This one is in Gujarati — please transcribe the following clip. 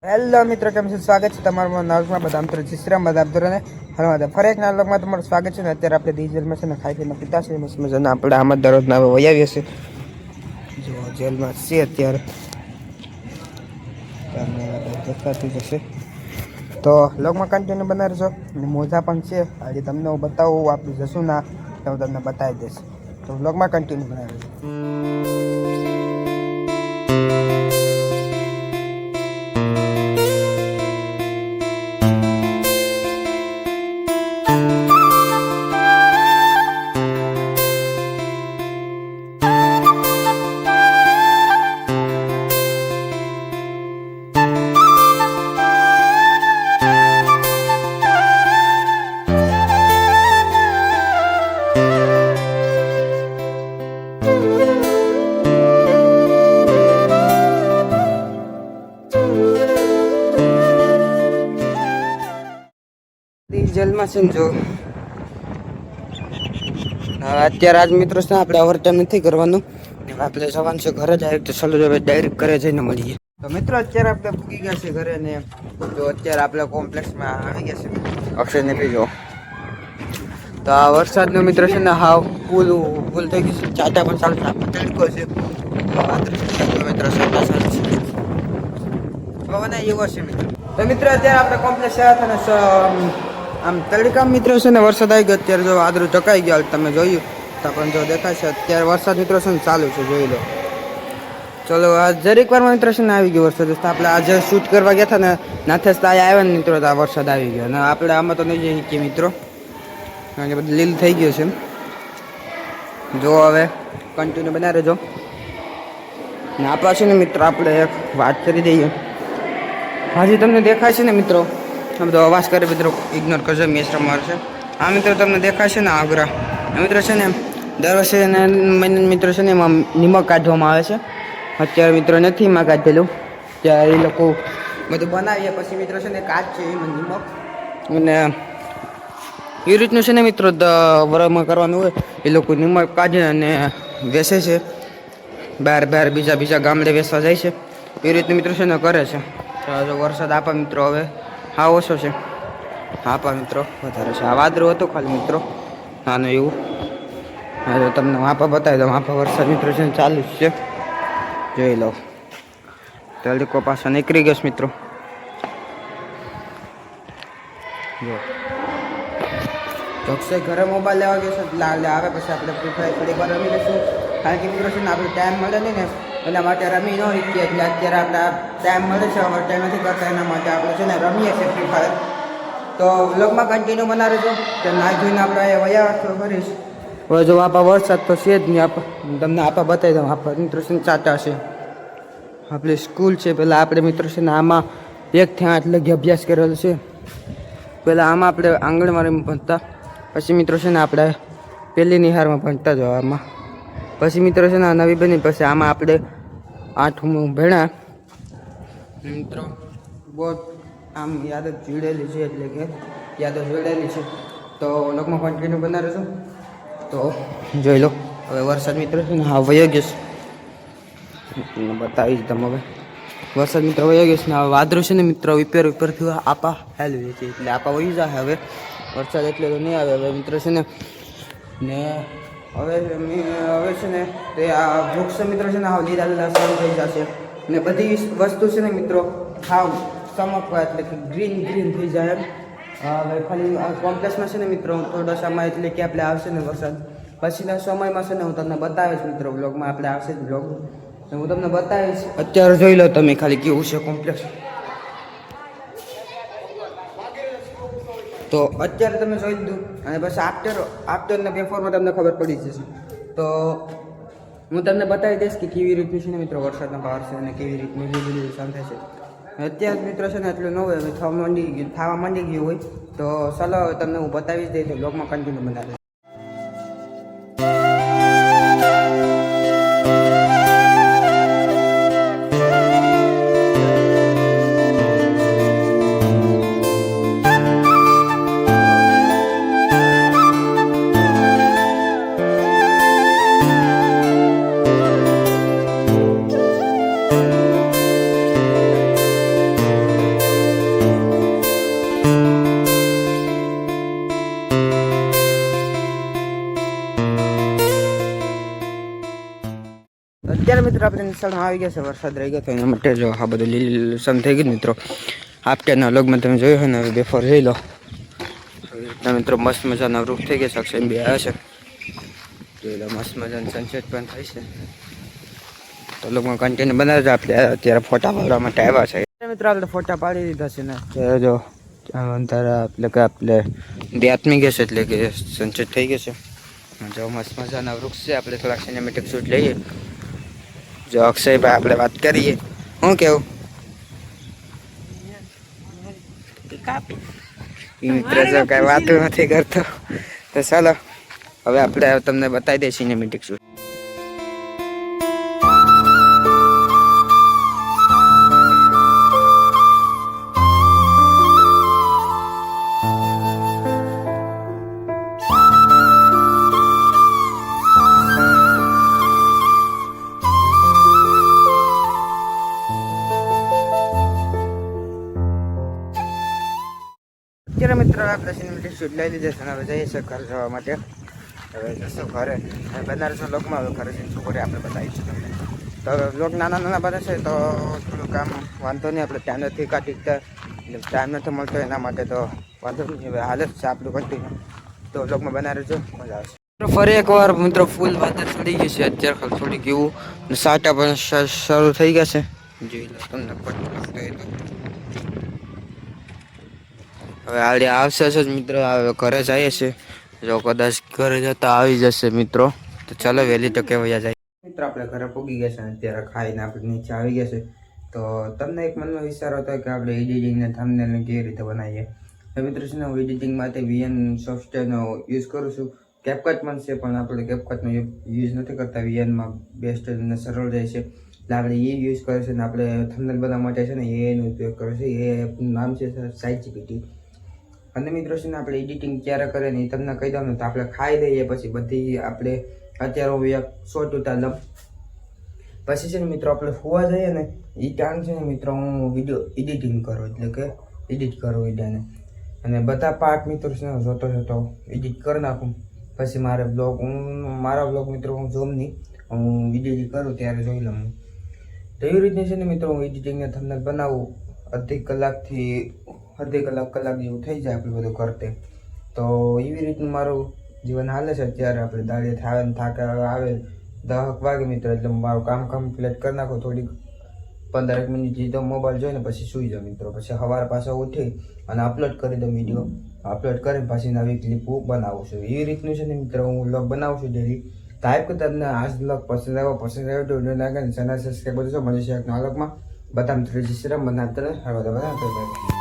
હેલો મિત્રો, કેમ છે? સ્વાગત છે તમારું નાવમાં. બધા મિત્રો શ્રીરામ, બધા મિત્રોને હરવા ફરી એક નાવમાં તમારું સ્વાગત છે. ને અત્યારે આપણે ડીઝલમાં છે ને ખાઈ પીને પિતા છે મજાના આપણે આમાં દરરોજ ના વૈયાવીએ છીએ. જો જેલમાં છે અત્યારે તમને દેખાતું જશે. તો લોગમાં કન્ટિન્યુ બનાવજો. અને મોજા પણ છે, આજે તમને હું બતાવું. આપણે જશું ના તો હું તમને બતાવી દઈશ. તો વ્લોગમાં કન્ટિન્યુ બનાવજો. જેલમાં છે ને જો અત્યારે આજ મિત્રો છે આપણે ઓવરટાઈમ નથી કરવાનું. આપણે જવાનું છે ઘરે ડાયરેક્ટ. ચાલો હવે ડાયરેક્ટ ઘરે જઈને મળીએ. તો મિત્રો અત્યારે આપણે ભૂગી ગયા છે ઘરે ને. તો અત્યારે આપણે કોમ્પ્લેક્સમાં આવી ગયા છે અક્ષયને પીજો. તો આ વરસાદનો મિત્ર છે ને હાવ ફૂલ થઈ ગયું છે. ચાટા પણ ચાલુ તડકો છે મિત્રો. પવન એવો છે મિત્રો. તો મિત્રો અત્યારે આપણે કોમ્પ્લેક્સ આવ્યા હતા ને આમ તડકા મિત્રો છે ને વરસાદ આવી ગયો. અત્યારે જો વાદળું ચકાઈ ગયા તમે જોયું તો પણ જો દેખાય છે અત્યારે વરસાદ મિત્રો છે ને ચાલુ છે, જોઈ લો. ચલો આ જરીક વારમાં મિત્રો છે ને આવી ગયો વરસાદ. આપણે આજે શૂટ કરવા ગયા હતા ને નાથે આવ્યા ને મિત્રો તો આ વરસાદ આવી ગયો. અને આપણે આમાં તો નહીં જઈ શકીએ મિત્રો, કારણ કે બધું લીલ થઈ ગયું છે. જો હવે કન્ટિન્યુ બના રહેજો. ને આપણા છે ને મિત્રો આપણે એક વાત કરી દઈએ. હાજી તમને દેખાય છે ને મિત્રો, આ બધો અવાજ કરે મિત્રો ઇગ્નોર કરજો, મેચ રમવા છે. આ મિત્રો તમને દેખાય છે ને આગ્રા મિત્રો છે ને દર વર્ષે મહિને મિત્રો છે ને એમાં નિમક કાઢવામાં આવે છે. અત્યારે મિત્રો નથી એમાં કાઢેલું. ત્યારે એ લોકો બધું બનાવીએ પછી મિત્રો છે ને કાઢ છે એમાં નિમક. અને એ રીતનું છે ને મિત્રો વરમાં કરવાનું હોય. એ લોકો નિમક કાઢે અને વેચે છે બહાર બીજા ગામડે વેચવા જાય છે. એ રીતનું મિત્રો છે ને કરે છે. જો વરસાદ આપા મિત્રો હવે હા ઓછો છે, આપા મિત્રો વધારે છે. આ વાદળું હતું ખાલી મિત્રો નાનું એવું. હા તો તમને વાપા બતાવી દઉં. વાપા વરસાદ મિત્રો છે ને ચાલુ જ છે, જોઈ લો. તડકો પાછો નીકળી ગયો મિત્રો. જો ચોકસે ઘરે મોબાઈલ લેવા ગયો છે એટલે આવે પછી આપણે ફ્રી ફાયર થોડીક વાર રમી લઈશું. કારણ કે મિત્રો છે ને આપણે ટાઈમ મળે નહીં ને એના માટે રમી ન શકીએ. એટલે અત્યારે આપણે ટાઈમ મળે છે, અમારે ટાઈમ નથી કરતા એના માટે આપણે છે ને રમીએ છીએ ફ્રી ફાયર. તો વ્લોગમાં કન્ટિન્યુ બનાવી રહેજો. તો ના જોઈને આપણે વયા કરીશ. હવે જો આપા વરસાદ તો છે જ નહીં. તમને આપા બતાવી દઉં. આપા મિત્રો છે ને ચાટા છે. આપણી સ્કૂલ છે. પહેલાં આપણે મિત્રો છે ને આમાં 1 થી 8 લગી અભ્યાસ કરેલો છે. પહેલાં આમાં આપણે આંગણવાડીમાં ભણતા. પછી મિત્રો છે ને આપણે પહેલી નિહારમાં ભણતા જો આમાં. પછી મિત્રો છે ને નવી બની પછી આમાં આપણે 8મું ભણ્યા મિત્રો. બહુ આમ યાદ જોડેલી છે, એટલે કે યાદો જોડેલી છે. તો લોકમાં કન્ટિન્યુ બનાવે છું. તો જોઈ લો. હવે વરસાદ મિત્રો છે ને હા વયો ગયો છે, બતાવીશ તમે. હવે વરસાદ મિત્રો વયો ગયો છે ને હવે વાદળું છે ને મિત્રો ઉપરથી આપા હાલવી છે, એટલે આપા વહી જાય. હવે વરસાદ એટલે તો નહીં આવે હવે મિત્રો છે ને હવે છે ને તે આ વૃક્ષ મિત્રો છે ને હાવ લીલા શરૂ થઈ જશે. ને બધી વસ્તુ છે ને મિત્રો હાવ ચમકવા એટલે કે ગ્રીન થઈ જાય. હવે ખાલી આ કોમ્પ્લેક્સમાં છે ને મિત્રો થોડો સમય એટલે કે આપણે આવશે ને વરસાદ પછીના સમયમાં છે ને હું તમને બતાવીશ મિત્રો. બ્લોગમાં આપણે આવશે જ બ્લોગ, હું તમને બતાવીશ. અત્યારે જોઈ લો તમે ખાલી કેવું છે કોમ્પ્લેક્સ. તો અત્યારે તમે જોઈ લીધું અને પછી આફ્ટરના પેપરમાં તમને ખબર પડી જશે. તો હું તમને બતાવી દઈશ કે કેવી રીતનું છે ને મિત્રો વરસાદનો પાવર છે અને કેવી રીતનું લીલું શાંત છે. અત્યારે મિત્રો છે ને એટલું ન હોય, હવે થવા માંડી ગયું હોય. તો ચાલો હવે તમને હું બતાવી જ દઈશ. તો બ્લોગમાં કન્ટિન્યુ બનાવી. મિત્રો આપણે નિશાળમાં આવી ગયા છે, વરસાદ રહી ગયો તો એના માટે જો આ બધું લીલું થઈ ગયું મિત્રો. આપટેના લોગમાં તમે જોયું હોય ને, હવે બેફોર જોઈ લો. મિત્રો મસ્ત મજાના વૃક્ષ થઈ ગયા છે, અક્ષય બી આવ્યા છે, જોઈ લો મસ્ત મજાનું સનસેટ પણ થાય છે. તો લોકોમાં કન્ટેન્ટ બનાવે છે. આપણે અત્યારે ફોટા પાડવા માટે આવ્યા છે મિત્રો. આપણે ફોટા પાડી દીધા છે ને અત્યારે જો અંધારા એટલે કે આપણે આત્મી ગયા છે, એટલે કે સનસેટ થઈ ગયો છે. જો મસ્ત મજાના વૃક્ષ છે. આપણે થોડાક સિનેમેટિક શૂટ લઈએ. જો અક્ષયભાઈ આપણે વાત કરીએ, શું કેવું મિત્ર જો કઈ વાતો નથી કરતો, તો ચાલો હવે આપણે તમને બતાવી દઈએ સિનેમેટિક શૂટ. અત્યારે મિત્રો આપણે સિનેમેટિક શૂટ લઈ લીધે છે, હવે જઈએ છીએ ઘર જવા માટે. હવે જશું ઘરે. બનારસના લોકમાં હવે ઘરે જઈને છોકરી આપણે બતાવીશું તમને. તો હવે લોક નાના નાના બને છે, તો થોડું કામ વાંધો નહીં. આપણે ત્યાં નથી કાઢીતા, ટાઈમ નથી મળતો એના માટે, તો વાંધો નહીં. હવે હાલ જ છે આપણું કન્ટિન્યુ. તો લોકમાં બનાવી જો મજા આવશે. ફરી એકવાર મિત્રો ફૂલ વાદળ ચડી ગઈ છે. અત્યારે ખાલી થોડીક એવું સાટા પણ શરૂ થઈ ગયા છે. જોઈ લો તમને હવે હાલી આવશે જ મિત્રો. હવે ઘરે જઈએ છીએ. જો કદાચ ઘરે જતા આવી જશે મિત્રો, તો ચાલો વહેલી તકે વયા જાય. મિત્રો આપણે ઘરે પૂગી ગયા છે, અત્યારે ખાઈને આપણે નીચે આવી ગયા છે. તો તમને એક મનમાં વિચાર હતો કે આપણે એડિટિંગને થંબનેલને કેવી રીતે બનાવીએ. તો મિત્રો છે ને હું એડિટિંગ માટે VN સોફ્ટવેરનો યુઝ કરું છું. કેપકટ પણ છે, પણ આપણે કેપકટનો યુઝ નથી કરતા. VNમાં બેસ્ટ અને સરળ રહે છે, એટલે આપણે એ યુઝ કરે છે. ને આપણે થંબનેલ બનાવવા માટે છે ને એનો ઉપયોગ કરે છે. એ એપનું નામ છે ChatGPT. અને મિત્રો છે ને આપણે એડિટિંગ ક્યારે કરે ને એ તમને કહી દઉં ને, તો આપણે ખાઈ દઈએ પછી બધી આપણે અત્યારે હું એક શોર્ટ ઉતાર પછી છે ને મિત્રો આપણે હોવા જઈએ ને એ ટાઈમ છે ને મિત્રો હું વિડીયો એડિટિંગ કરું, એટલે કે એડિટ કરું વિડીયોને. અને બધા પાર્ટ મિત્રો છે ને જોતો એડિટ કરી નાખું. પછી મારા બ્લોગ મિત્રો હું જોમ નહીં, હું એડિટિંગ કરું ત્યારે જોઈ લઉં. તો એવી રીતની છે ને મિત્રો હું એડિટિંગને થંબનેલ બનાવું. અડધી કલાક જેવું થઈ જાય આપણે બધું કરતે. તો એવી રીતનું મારું જીવન હાલે છે. અત્યારે આપણે દાડીએ આવે ને થાકે આવે 10 વાગે મિત્રો, એટલે મારું કામ કમ્પ્લીટ કરી નાખો. થોડીક 15 મિનિટ જીતો મોબાઈલ જોઈને પછી સૂઈ જાઉં મિત્રો. પછી સવારે પાછો ઉઠી અને અપલોડ કરી દઉં વિડીયો. અપલોડ કરીને પછી નવી ક્લિપ બનાવું છું. એવી રીતનું છે ને મિત્રો હું વ્લોગ બનાવું છું ડેલી. ટાઈપ કે તમને આ વ્લોગ પસંદ આવ્યો તો વિડીયો લાગે ને ચેનલ સબસ્ક્રાઈબ કરજો. મળીશું એક નવા વ્લોગમાં. બધા મિત્રો જય શ્રી રામ. બનાવતા